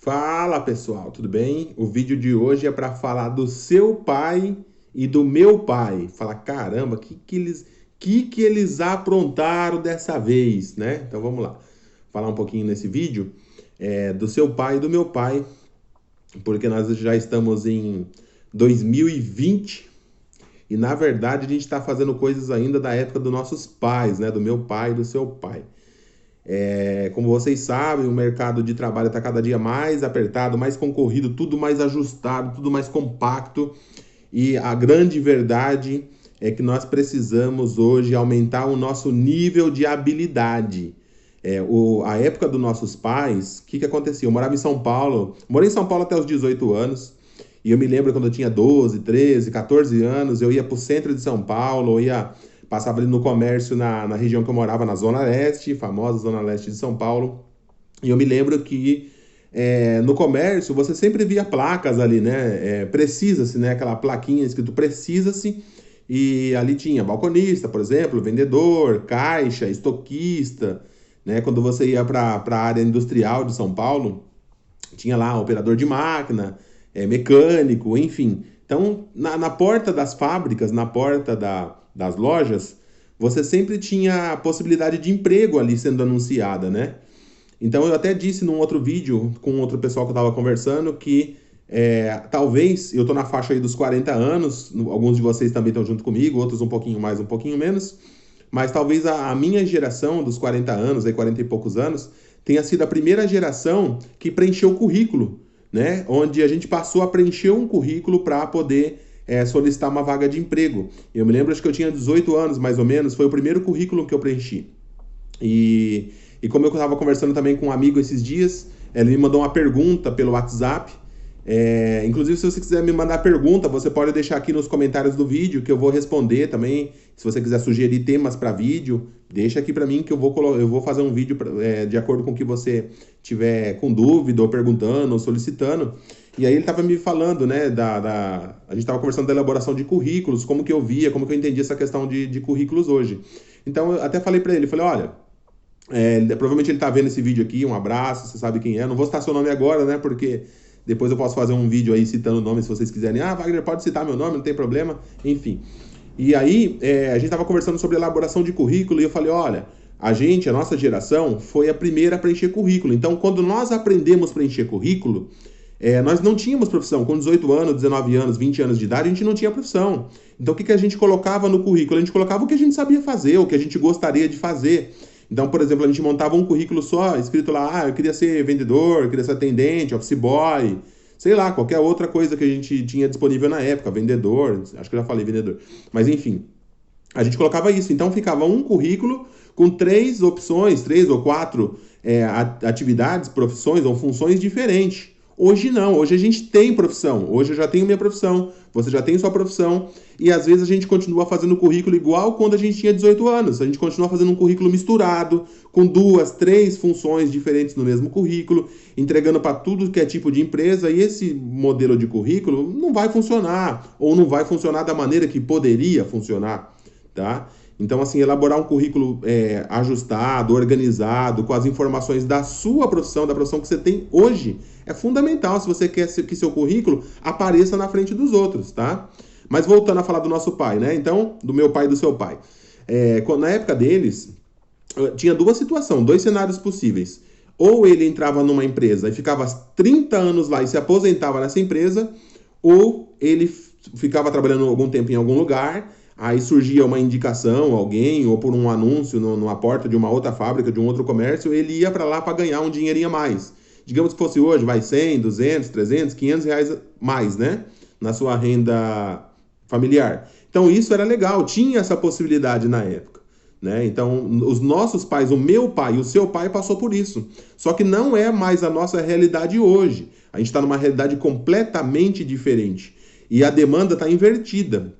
Fala pessoal, tudo bem? O vídeo de hoje é para falar do seu pai e do meu pai. Fala, caramba, que eles aprontaram dessa vez, né? Então vamos lá, falar um pouquinho nesse vídeo do seu pai e do meu pai, porque nós já estamos em 2020 e na verdade a gente está fazendo coisas ainda da época dos nossos pais, né? Do meu pai e do seu pai. Como vocês sabem, o mercado de trabalho está cada dia mais apertado, mais concorrido, tudo mais ajustado, tudo mais compacto. E a grande verdade é que nós precisamos hoje aumentar o nosso nível de habilidade. A época dos nossos pais, o que acontecia? Eu morava em São Paulo, morei em São Paulo até os 18 anos, e eu me lembro quando eu tinha 12, 13, 14 anos, eu ia para o centro de São Paulo, passava ali no comércio na região que eu morava, na Zona Leste, famosa Zona Leste de São Paulo, e eu me lembro que no comércio você sempre via placas ali, né? Precisa-se, né? Aquela plaquinha escrito precisa-se, e ali tinha balconista, por exemplo, vendedor, caixa, estoquista, né? Quando você ia para a área industrial de São Paulo, tinha lá operador de máquina, mecânico, enfim. Então, na porta das fábricas, na porta das lojas, você sempre tinha a possibilidade de emprego ali sendo anunciada, né? Então, eu até disse num outro vídeo com outro pessoal que eu estava conversando que talvez, eu estou na faixa aí dos 40 anos, alguns de vocês também estão junto comigo, outros um pouquinho mais, um pouquinho menos, mas talvez a minha geração dos 40 anos, aí 40 e poucos anos, tenha sido a primeira geração que preencheu o currículo, né? Onde a gente passou a preencher um currículo para poder solicitar uma vaga de emprego. Eu me lembro, acho que eu tinha 18 anos, mais ou menos, foi o primeiro currículo que eu preenchi. E como eu estava conversando também com um amigo esses dias, ele me mandou uma pergunta pelo WhatsApp. Inclusive, se você quiser me mandar pergunta, você pode deixar aqui nos comentários do vídeo que eu vou responder também. Se você quiser sugerir temas para vídeo, deixa aqui para mim que eu vou fazer um vídeo de acordo com o que você tiver com dúvida, ou perguntando, ou solicitando. E aí ele estava me falando, né, a gente estava conversando da elaboração de currículos, como que eu via, como que eu entendi essa questão de currículos hoje. Então, eu até falei para ele, falei, olha, provavelmente ele tá vendo esse vídeo aqui, um abraço, você sabe quem é. Não vou citar seu nome agora, né? Porque depois eu posso fazer um vídeo aí citando o nome se vocês quiserem. Ah, Wagner, pode citar meu nome, não tem problema. Enfim. E aí, a gente tava conversando sobre elaboração de currículo e eu falei, olha, a nossa geração, foi a primeira a preencher currículo. Então, quando nós aprendemos a preencher currículo, nós não tínhamos profissão. Com 18 anos, 19 anos, 20 anos de idade, a gente não tinha profissão. Então, o que a gente colocava no currículo? A gente colocava o que a gente sabia fazer, o que a gente gostaria de fazer. Então, por exemplo, a gente montava um currículo só, escrito lá, eu queria ser vendedor, eu queria ser atendente, office boy, sei lá, qualquer outra coisa que a gente tinha disponível na época, vendedor, acho que eu já falei vendedor, mas enfim, a gente colocava isso. Então, ficava um currículo com 3 opções, 3 ou 4 atividades, profissões ou funções diferentes. Hoje não, hoje a gente tem profissão, hoje eu já tenho minha profissão, você já tem sua profissão, e às vezes a gente continua fazendo currículo igual quando a gente tinha 18 anos, a gente continua fazendo um currículo misturado, com 2, 3 funções diferentes no mesmo currículo, entregando para tudo que é tipo de empresa, e esse modelo de currículo não vai funcionar, ou não vai funcionar da maneira que poderia funcionar, tá? Então, assim, elaborar um currículo ajustado, organizado, com as informações da sua profissão, da profissão que você tem hoje, é fundamental se você quer que seu currículo apareça na frente dos outros, tá? Mas voltando a falar do nosso pai, né? Então, do meu pai e do seu pai. Na época deles, tinha 2 situações, 2 cenários possíveis. Ou ele entrava numa empresa e ficava 30 anos lá e se aposentava nessa empresa, ou ele ficava trabalhando algum tempo em algum lugar. Aí surgia uma indicação, alguém, ou por um anúncio numa porta de uma outra fábrica, de um outro comércio, ele ia para lá para ganhar um dinheirinho a mais. Digamos que fosse hoje, vai 100, 200, 300, 500 reais mais, né? Na sua renda familiar. Então isso era legal, tinha essa possibilidade na época, né? Então os nossos pais, o meu pai e o seu pai passou por isso. Só que não é mais a nossa realidade hoje. A gente está numa realidade completamente diferente. E a demanda está invertida.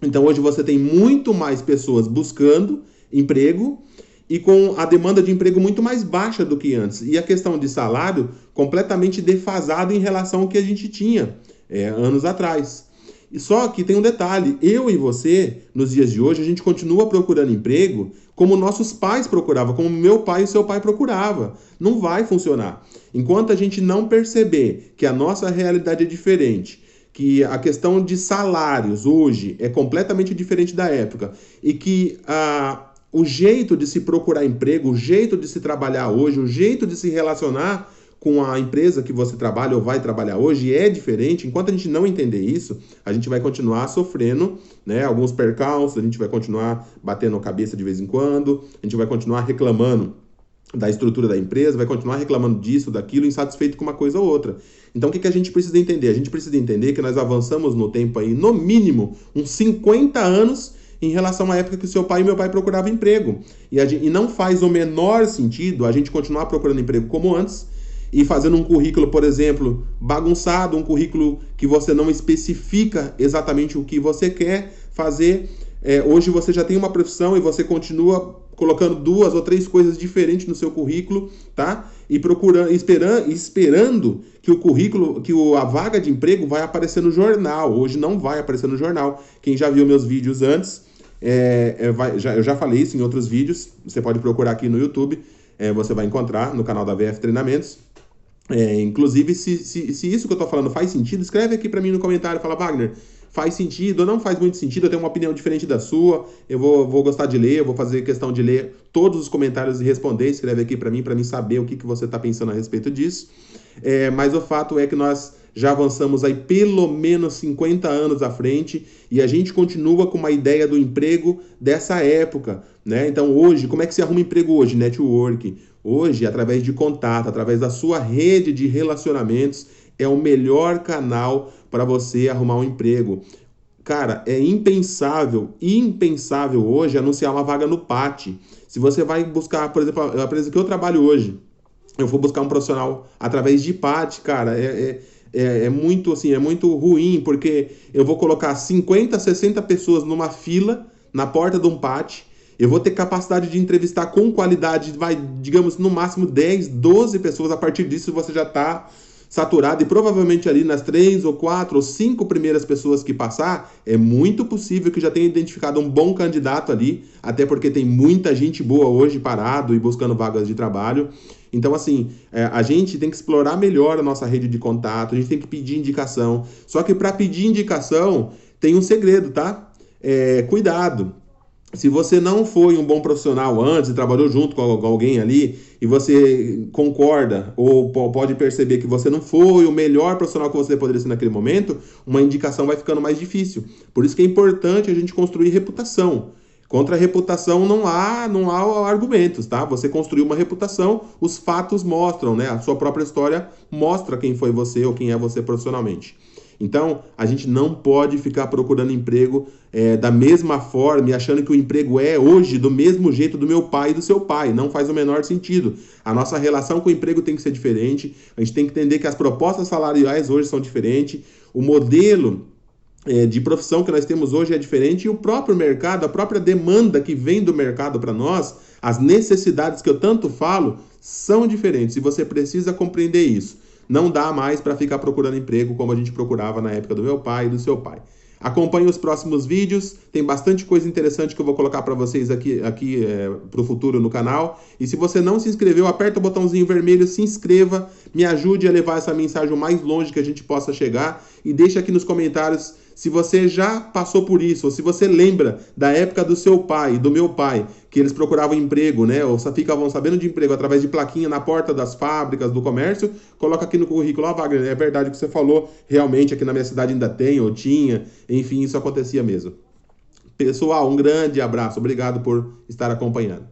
Então hoje você tem muito mais pessoas buscando emprego e com a demanda de emprego muito mais baixa do que antes. E a questão de salário completamente defasado em relação ao que a gente tinha anos atrás. E só que tem um detalhe, eu e você, nos dias de hoje, a gente continua procurando emprego como nossos pais procuravam, como meu pai e seu pai procurava. Não vai funcionar. Enquanto a gente não perceber que a nossa realidade é diferente, que a questão de salários hoje é completamente diferente da época e que o jeito de se procurar emprego, o jeito de se trabalhar hoje, o jeito de se relacionar com a empresa que você trabalha ou vai trabalhar hoje é diferente. Enquanto a gente não entender isso, a gente vai continuar sofrendo, né, alguns percalços, a gente vai continuar batendo a cabeça de vez em quando, a gente vai continuar reclamando da estrutura da empresa, vai continuar reclamando disso, daquilo, insatisfeito com uma coisa ou outra. Então, o que a gente precisa entender? A gente precisa entender que nós avançamos no tempo aí, no mínimo, uns 50 anos em relação à época que o seu pai e meu pai procuravam emprego. E não faz o menor sentido a gente continuar procurando emprego como antes e fazendo um currículo, por exemplo, bagunçado, um currículo que você não especifica exatamente o que você quer fazer. Hoje você já tem uma profissão e você continua colocando 2 ou 3 coisas diferentes no seu currículo, tá? E procurando, esperando que o currículo, a vaga de emprego vai aparecer no jornal. Hoje não vai aparecer no jornal. Quem já viu meus vídeos antes, eu já falei isso em outros vídeos. Você pode procurar aqui no YouTube, você vai encontrar no canal da VF Treinamentos. Inclusive, se isso que eu tô falando faz sentido, escreve aqui para mim no comentário, fala, Wagner, faz sentido ou não faz muito sentido, eu tenho uma opinião diferente da sua, eu vou gostar de ler, eu vou fazer questão de ler todos os comentários e responder, escreve aqui para mim saber o que você está pensando a respeito disso. Mas o fato é que nós já avançamos aí pelo menos 50 anos à frente e a gente continua com uma ideia do emprego dessa época, né? Então hoje, como é que se arruma emprego hoje? Network. Hoje, através de contato, através da sua rede de relacionamentos, é o melhor canal para você arrumar um emprego. Cara, é impensável hoje anunciar uma vaga no PAT. Se você vai buscar, por exemplo, a empresa que eu trabalho hoje, eu vou buscar um profissional através de PAT, cara, é muito assim, é muito ruim, porque eu vou colocar 50, 60 pessoas numa fila na porta de um PAT. Eu vou ter capacidade de entrevistar com qualidade, digamos, no máximo 10, 12 pessoas. A partir disso, você já está saturado. E provavelmente ali nas 3 ou 4 ou 5 primeiras pessoas que passar, é muito possível que já tenha identificado um bom candidato ali, até porque tem muita gente boa hoje parado e buscando vagas de trabalho. Então, assim, a gente tem que explorar melhor a nossa rede de contato, a gente tem que pedir indicação. Só que para pedir indicação, tem um segredo, tá? Cuidado. Se você não foi um bom profissional antes e trabalhou junto com alguém ali e você concorda ou pode perceber que você não foi o melhor profissional que você poderia ser naquele momento, uma indicação vai ficando mais difícil. Por isso que é importante a gente construir reputação. Contra a reputação não há argumentos, tá? Você construiu uma reputação, os fatos mostram, né? A sua própria história mostra quem foi você ou quem é você profissionalmente. Então, a gente não pode ficar procurando emprego da mesma forma e achando que o emprego é hoje do mesmo jeito do meu pai e do seu pai. Não faz o menor sentido. A nossa relação com o emprego tem que ser diferente. A gente tem que entender que as propostas salariais hoje são diferentes. O modelo de profissão que nós temos hoje é diferente e o próprio mercado, a própria demanda que vem do mercado para nós, as necessidades que eu tanto falo, são diferentes. E você precisa compreender isso. Não dá mais para ficar procurando emprego como a gente procurava na época do meu pai e do seu pai. Acompanhe os próximos vídeos, tem bastante coisa interessante que eu vou colocar para vocês aqui para o futuro no canal. E se você não se inscreveu, aperta o botãozinho vermelho, se inscreva, me ajude a levar essa mensagem o mais longe que a gente possa chegar. E deixa aqui nos comentários se você já passou por isso, ou se você lembra da época do seu pai e do meu pai, que eles procuravam emprego, né? Ou só ficavam sabendo de emprego através de plaquinha na porta das fábricas, do comércio. Coloca aqui no currículo, Wagner, é verdade o que você falou, realmente aqui na minha cidade ainda tem, ou tinha, enfim, isso acontecia mesmo. Pessoal, um grande abraço, obrigado por estar acompanhando.